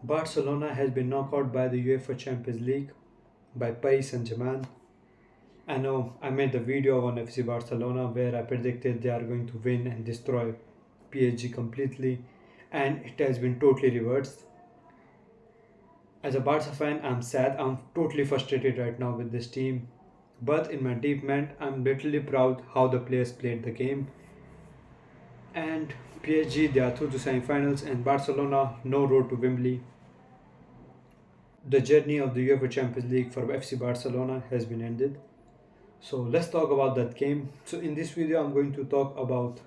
Barcelona has been knocked out by the UEFA Champions League by Paris Saint-Germain. I know I made the video on FC Barcelona where I predicted they are going to win and destroy PSG completely, and it has been totally reversed. As a Barca fan, I'm sad. I'm totally frustrated right now with this team. But in my deep mind, I'm literally proud how the players played the game. And PSG, they are through to semi-finals, and Barcelona, no road to Wembley. The journey of the UEFA Champions League for FC Barcelona has been ended. So let's talk about that game. So in this video, I'm going to talk about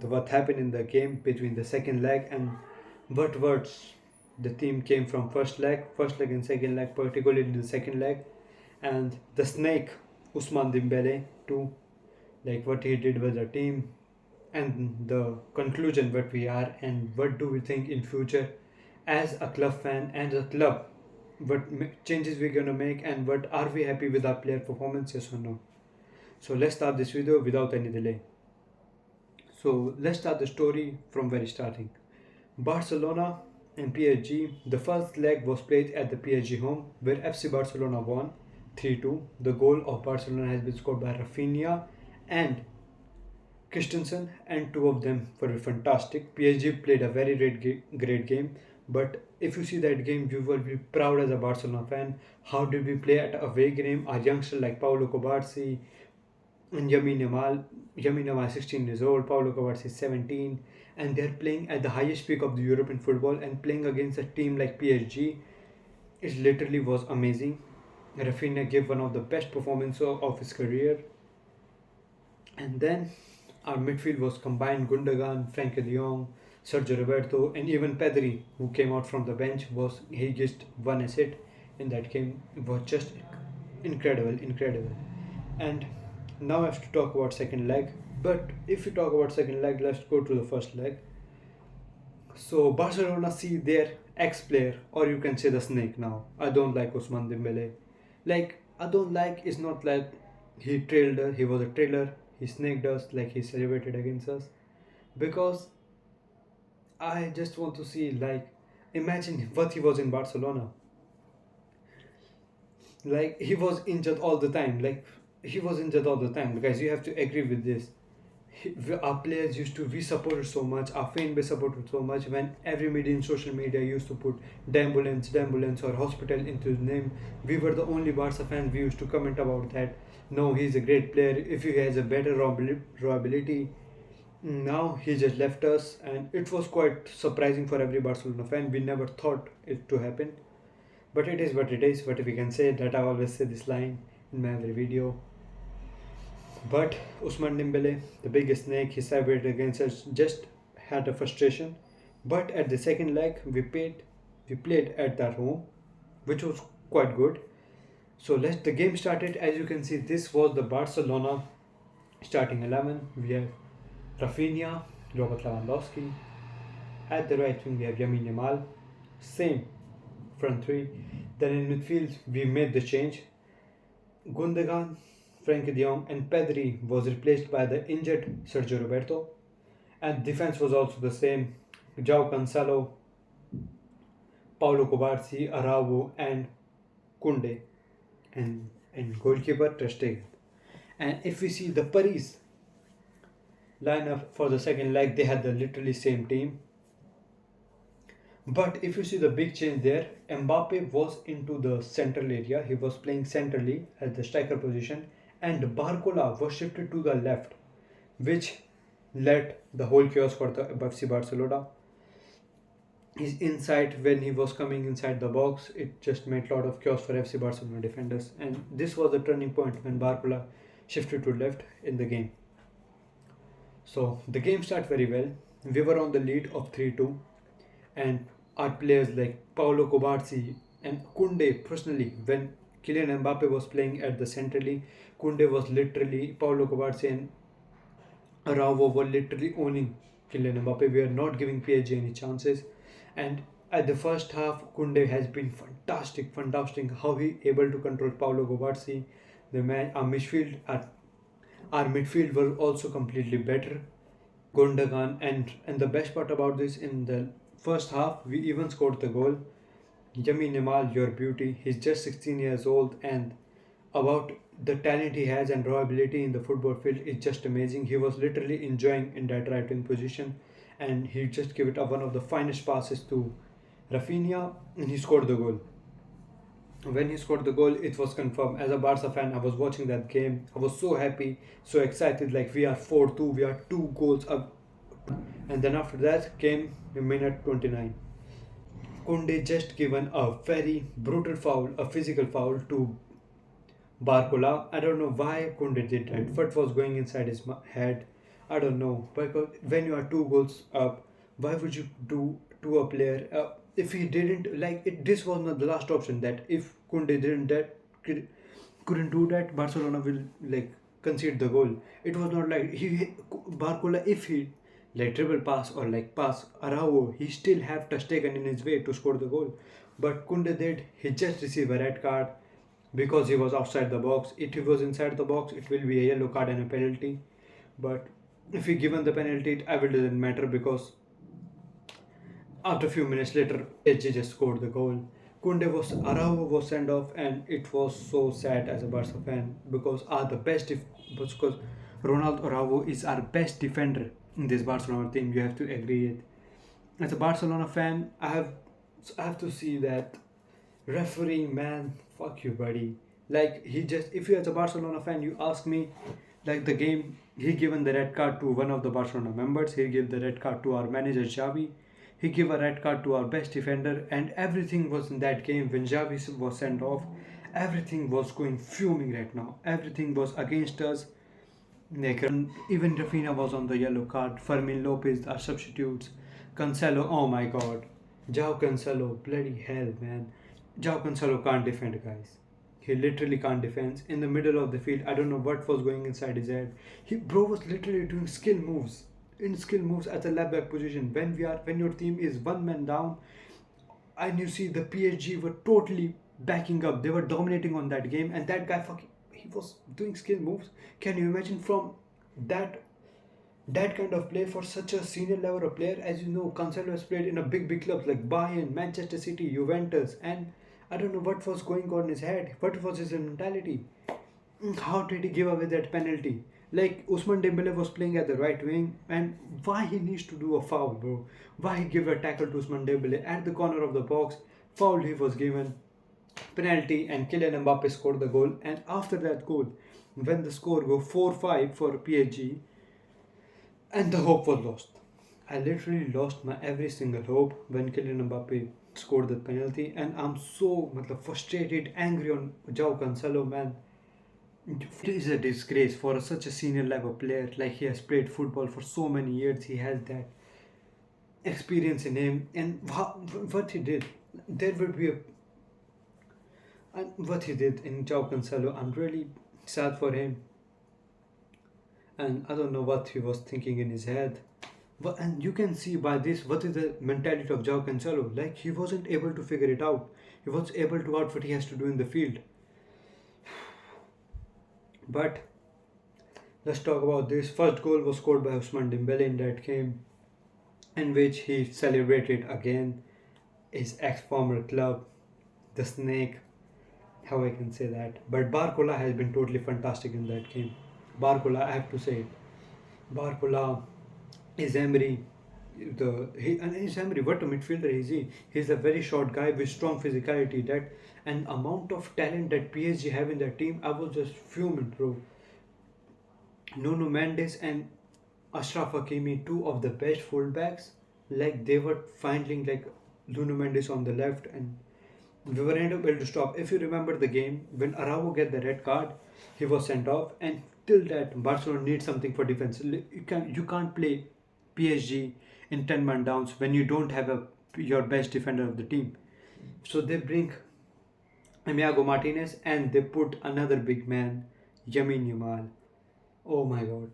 what happened in the game between the second leg and what words the team came from first leg and second leg, particularly the second leg, and the snake Usman Dembele too, like what he did with the team, and the conclusion what we are and what do we think in future as a club fan and a club, what changes we're gonna make and what are we happy with our player performance, yes or no. So let's start this video without any delay. So let's start the story from very starting. Barcelona and PSG. The first leg was played at the PSG home where FC Barcelona won 3-2. The goal of Barcelona has been scored by Rafinha and Christensen, and two of them were fantastic. PSG played a very great game, but if you see that game, you will be proud as a Barcelona fan. How did we play at away game? Our youngsters like Paulo Cobarsi and Yamin Yamal 16 years old, Paulo Kovacs is 17, and they're playing at the highest peak of the European football and playing against a team like PSG. It literally was amazing. Rafinha gave one of the best performances of his career. And then our midfield was combined Gundogan, Frankie de Jong, Sergio Roberto, and even Pedri, who came out from the bench, he just one assist in that game. It was just incredible. And now I have to talk about second leg. But if you talk about second leg, let's go to the first leg. So Barcelona see their ex-player, or you can say the snake now. I don't like Ousmane Dembele. Like I don't like. It's not like he trailed us. He was a trailer. He snaked us. Like he celebrated against us. Because I just want to see, like, imagine what he was in Barcelona. Like he was injured all the time. Like he was injured all the time. Guys, you have to agree with this. Our players used to, we supported so much, our fan base supported so much. When every media in social media used to put ambulance or hospital into his name, we were the only Barca fans. We used to comment about that. No, he's a great player. If he has a better raw ability, now he just left us, and it was quite surprising for every Barcelona fan. We never thought it to happen, but it is what it is. What we can say, that I always say this line in my every video. But Usman Dembele, the biggest snake, he celebrated against us, just had a frustration. But at the second leg, we played at that home, which was quite good. So the game started. As you can see, this was the Barcelona starting 11. We have Rafinha, Robert Lewandowski. At the right wing, we have Yamin Yamal. Same front three. Then in midfield, we made the change. Gundogan, Frankie de Jong, and Pedri was replaced by the injured Sergio Roberto. And defense was also the same. João Cancelo, Paulo Cobarsi, Araujo, and Kunde. And goalkeeper Ter Stegen. And if we see the Paris lineup for the second leg, they had the literally same team. But if you see the big change there, Mbappe was into the central area. He was playing centrally at the striker position, and Barcola was shifted to the left, which led the whole chaos for the FC Barcelona. His inside, when he was coming inside the box, it just made a lot of chaos for FC Barcelona defenders, and this was the turning point when Barcola shifted to left in the game. So the game started very well. We were on the lead of 3-2, and our players like Paulo Cobarsi and Kunde, personally, when Kylian Mbappe was playing at the centrally, Kunde was literally, Paulo Cobarsi and Araujo were literally owning Kylian Mbappe. We are not giving PSG any chances. And at the first half, Kunde has been fantastic. How he able to control Paulo Cobarsi. Our midfield were also completely better. Gundogan, and the best part about this, in the first half we even scored the goal. Yamin Yamal, your beauty. He's just 16 years old, and about the talent he has and raw ability in the football field is just amazing. He was literally enjoying in that right wing position, and he just gave it up one of the finest passes to Rafinha, and he scored the goal. When he scored the goal, it was confirmed. As a Barca fan, I was watching that game. I was so happy, so excited. Like we are 4-2, we are 2 goals up. And then after that came minute 29. Kunde just given a very brutal foul, a physical foul to Barcola. I don't know why Kunde did that. What was going inside his head? I don't know. Because when you are 2 goals up, why would you do to a player? If he didn't like it, this was not the last option. That if Kunde didn't that couldn't do that, Barcelona will like concede the goal. It was not like he Barcola if he like dribble pass or like pass Araujo, he still have touch taken in his way to score the goal. But Kunde did. He just received a red card because he was outside the box. If he was inside the box, it will be a yellow card and a penalty. But if he given the penalty, it will doesn't matter because after a few minutes later, PSG just scored the goal. Kunde was Araujo was sent off, and it was so sad as a Barca fan because are the best if because Ronaldo Araujo is our best defender in this Barcelona team. You have to agree it. As a Barcelona fan, I have to see that refereeing man. Fuck you, buddy. Like he just if you as a Barcelona fan, you ask me, like the game he given the red card to one of the Barcelona members. He gave the red card to our manager Xavi. He gave a red card to our best defender, and everything was in that game when Xavi was sent off. Everything was going fuming right now. Everything was against us. Like, even Rafinha was on the yellow card. Fermin Lopez are substitutes. Cancelo, oh my god. Jao Cancelo, bloody hell, man. Jao Cancelo can't defend, guys. He literally can't defend. In the middle of the field, I don't know what was going inside his head. Bro was literally doing skill moves. In skill moves at the left back position. When your team is one man down, and you see the PSG were totally backing up. They were dominating on that game, and that guy fucking he was doing skill moves. Can you imagine from that that kind of play for such a senior level of player? As you know, Cancelo has played in a big clubs like Bayern, Manchester City, Juventus, and I don't know what was going on in his head. What was his mentality? How did he give away that penalty? Like Usman Dembele was playing at the right wing, and why he needs to do a foul, bro? Why he give a tackle to Usman Dembele at the corner of the box? Foul he was given, penalty, and Kylian Mbappe scored the goal. And after that goal, when the score go 4-5 for PSG, and the hope was lost. I literally lost my every single hope when Kylian Mbappe scored the penalty, and I'm so frustrated, angry on João Cancelo, man. It is a disgrace for such a senior level player. Like he has played football for so many years, he has that experience in him, and what he did, there would be a and what he did in João Cancelo. I'm really sad for him, and I don't know what he was thinking in his head. And you can see by this what is the mentality of João Cancelo. Like he wasn't able to figure it out. He was able to out what he has to do in the field. But let's talk about this. First goal was scored by Ousmane Dembele in that game, in which he celebrated again his ex-former club, the Snake. How I can say that? But Barcola has been totally fantastic in that game. Barcola, I have to say it. Barcola is Emery. Is Emery, what a midfielder is he? He's a very short guy with strong physicality. That and amount of talent that PSG have in their team, I was just fuming, bro. Nuno Mendes and Ashraf Hakimi, two of the best fullbacks. Like they were finding like Nuno Mendes on the left, and we were not able to stop. If you remember the game when Araujo get the red card, he was sent off, and till that Barcelona needs something for defense. You can't play PSG in 10 man downs when you don't have your best defender of the team. So they bring Amiago Martinez, and they put another big man, Yamin Yamal. Oh my god.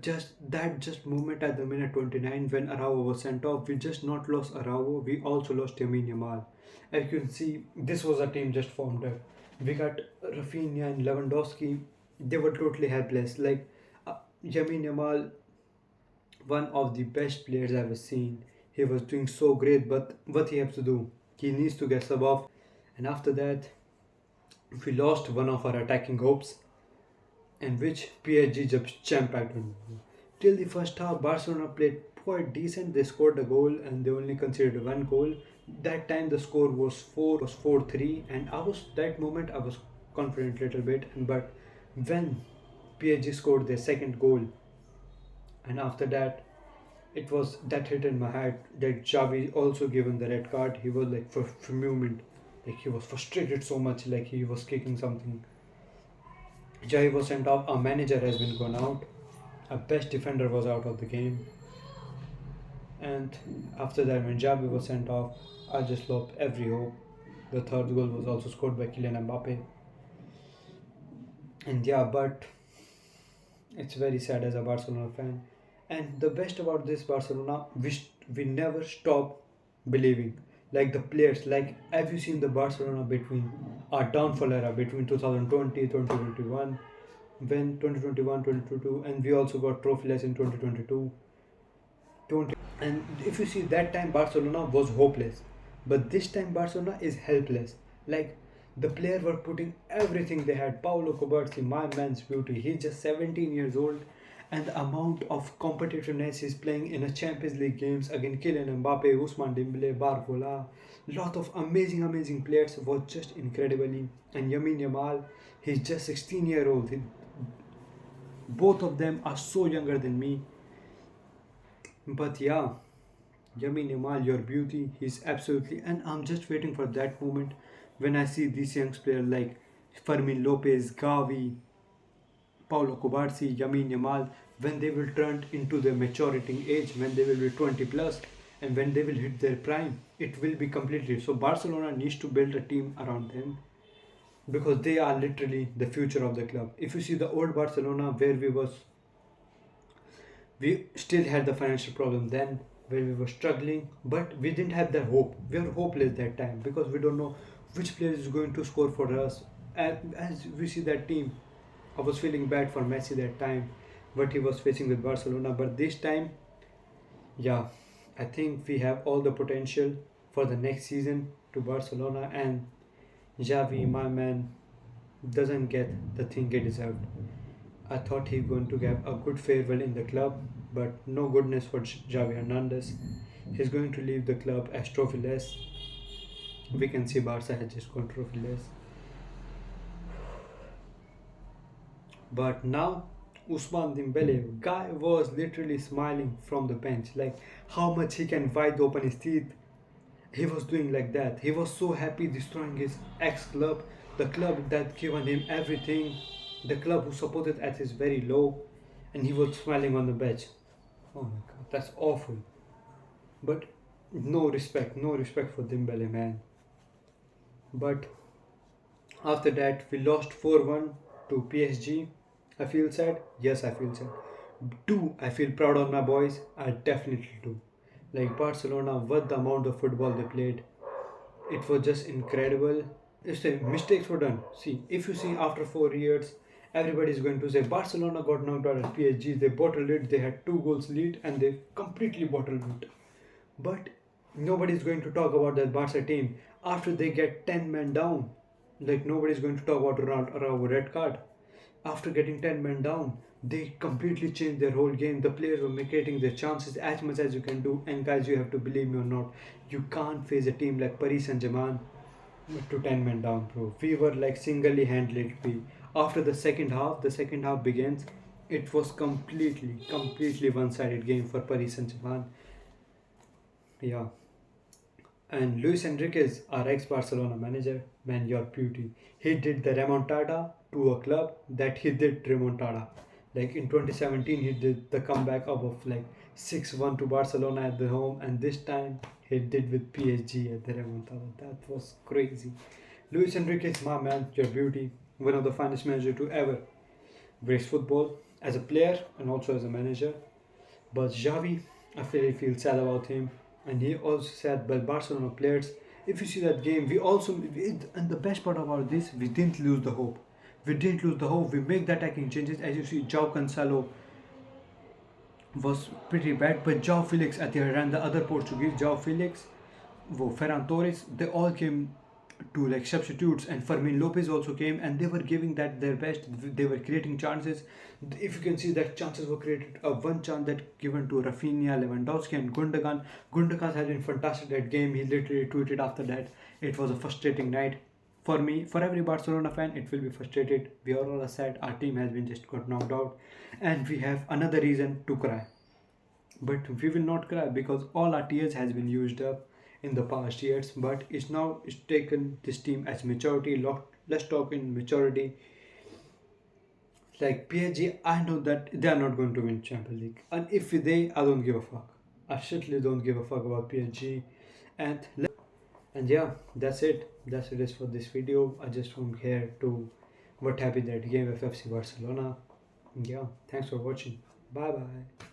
Just moment at the minute 29 when Araujo was sent off. We just not lost Araujo, we also lost Yamin Yamal. As you can see, this was a team just formed up. We got Rafinha and Lewandowski. They were totally helpless. Like Yamin Yamal, one of the best players I've ever seen. He was doing so great, but what he has to do? He needs to get sub off. And after that, we lost one of our attacking hopes, and which PSG just jam-packed on. Till the first half, Barcelona played quite decent. They scored a goal and they only conceded one goal. That time the score was 4-3, and that moment I was confident a little bit. But when PSG scored their second goal, and after that, it was that hit in my head that Xavi also given the red card. He was like for a moment, like he was frustrated so much, like he was kicking something. Xavi was sent off. Our manager has been gone out. Our best defender was out of the game. And after that, when Xavi was sent off, I just lost every hope. The third goal was also scored by Kylian Mbappe. And yeah, but it's very sad as a Barcelona fan. And the best about this Barcelona, we never stop believing. Like the players, like have you seen the Barcelona between our downfall era between 2020 2021, when 2021 2022, and we also got trophyless in 2022. And if you see that time Barcelona was hopeless, but this time Barcelona is helpless. Like the player were putting everything they had. Paulo Cobarsi, my man's beauty. He's just 17 years old, and the amount of competitiveness he's playing in a Champions League games against Kylian Mbappe, Ousmane Dembele, Barcola, lot of amazing players was just incredibly. And Yamin Yamal, he's just 16 year old. Both of them are so younger than me. But yeah, Yamin Yamal, your beauty, he's absolutely, and I'm just waiting for that moment when I see these young players like Fermin Lopez, Gavi, Paulo Cobarsi, Yamin Yamal, when they will turn into their maturity age, when they will be 20 plus, and when they will hit their prime, it will be completely. So Barcelona needs to build a team around them because they are literally the future of the club. If you see the old Barcelona where we still had the financial problem then, where we were struggling, but we didn't have the hope. We were hopeless that time because we don't know which player is going to score for us. And as we see that team, I was feeling bad for Messi that time, what he was facing with Barcelona. But this time, yeah, I think we have all the potential for the next season to Barcelona, and Xavi, my man, doesn't get the thing he deserved. I thought he's going to get a good farewell in the club, but no goodness for Xavi Hernandez. He's going to leave the club as trophyless. We can see Barca has just gone trophyless. But now, Ousmane Dembele, guy was literally smiling from the bench, like how much he can wide open his teeth. He was doing like that. He was so happy destroying his ex-club, the club that given him everything, the club who supported at his very low, and he was smiling on the bench. Oh my god, that's awful. But no respect for Dembele, man. But after that, we lost 4-1 to PSG. I feel sad. Yes, I feel sad. Do I feel proud of my boys? I definitely do. Like Barcelona, what the amount of football they played, it was just incredible. If the mistakes were done, see, if you see after 4 years, everybody is going to say Barcelona got knocked out at PSG. They bottled it. They had 2 goals lead and they completely bottled it. But nobody is going to talk about that Barca team after they get 10 men down. Like nobody is going to talk about Araujo red card. After getting 10 men down, they completely changed their whole game. The players were making their chances as much as you can do. And guys, you have to believe me or not, you can't face a team like Paris Saint-Germain to 10 men down, bro. We were like singly handedly. After the second half begins. It was completely one-sided game for Paris Saint-Germain. Yeah. And Luis Enriquez, our ex-Barcelona manager, man, your beauty. He did the remontada to a club that he did remontada. Like in 2017, he did the comeback of like 6-1 to Barcelona at the home, and this time he did with PSG at the remontada. That was crazy. Luis Enriquez, my man, your beauty, one of the finest managers to ever grace football as a player and also as a manager. But Xavi, I feel sad about him. And he also said, well, Barcelona players, if you see that game, and the best part about this, we didn't lose the hope. We make the attacking changes. As you see, João Cancelo was pretty bad, but João Felix at the other Portuguese, João Felix Ferran Torres, they all came to like substitutes, and Fermin Lopez also came, and they were giving that their best. They were creating chances. If you can see that chances were created, one chance that given to Rafinha, Lewandowski, and Gundogan. Gundogan has been fantastic that game. He literally tweeted after that, it was a frustrating night. For me, for every Barcelona fan, it will be frustrated. We are all sad. Our team has been just got knocked out, and we have another reason to cry. But we will not cry because all our tears has been used up in the past years. But it's taken this team as maturity. Let's talk in maturity. Like PSG, I know that they are not going to win Champions League, and if they, I don't give a fuck. I certainly don't give a fuck about PSG, and yeah, that's it. That's it is for this video. I just want here to what happened at game of FC Barcelona. Yeah, thanks for watching. Bye bye.